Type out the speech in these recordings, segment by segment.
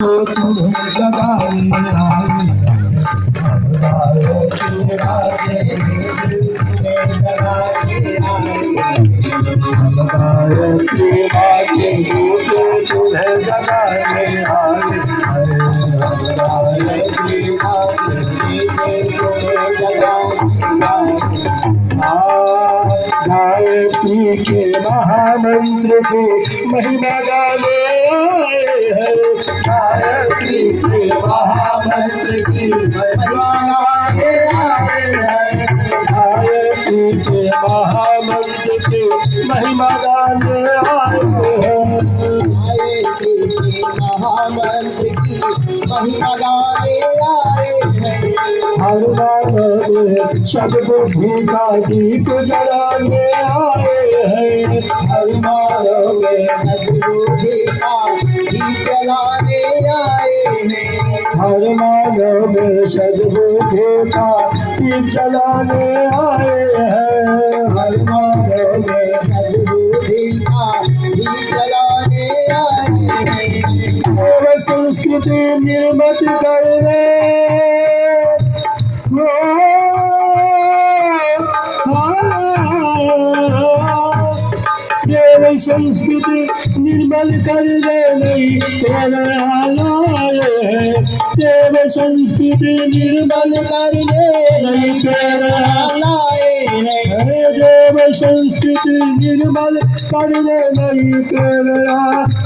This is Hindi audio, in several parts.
तुम्हें जगाने आए गायत्री राधे तुम्हें जगाने आए गायत्री राधे तुम्हें जगाने आए गायत्री राधे तुम्हें जगाने गायत्री के महामंत्र की महिमा गाने आए हैं गायत्री के महामंत्र की महिमा गाने आए हैं गायत्री के महामंत्र की महिमा गाने आए हैं गायत्री के महामंत्र की महिमा गाने आए हैं हर मानव सद्बुद्धि का दीप जलाने आए हैं हर मानव सद्बुद्धि का दीप जलाने आए हैं हर मानव सद्बुद्धि का दीप जलाने आए हैं हर मानव सद्बुद्धि का दीप जलाने आए हैं देव संस्कृति निर्मित करने देव संस्कृति निर्मल कर दे नहीं तेरा लाए है देव संस्कृति निर्मल कर दे नहीं तेरा लाए है देव संस्कृति निर्मल कर दे नहीं तेरा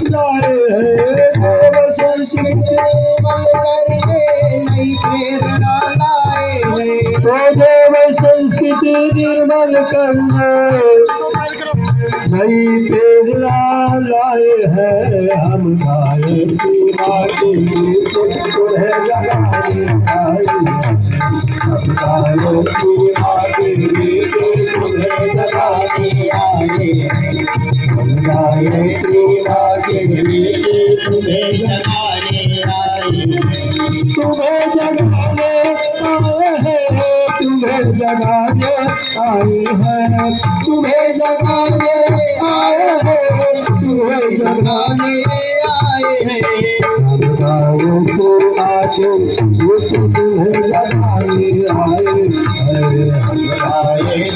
लाए है देव संस्कृति निर्मल कर दे नहीं प्रेरणा लाए तो देव संस्कृति निर्मल कर दे नई प्रेरणा लाए हैं हम गायत्री माँ के गीत तुम्हें जगाने आए हम गायत्री माँ के गीत तुम्हें जगाने आए हम गायत्री माँ के गीत तुम्हें जगाने आए तुम्हें जगाने आए हैं तुम्हें जगाने आए हैं तुम्हें जगाने आए हैं तुम्हें जगाने आए हैं हम गाओ तो आके ये तो तुम्हें जगाने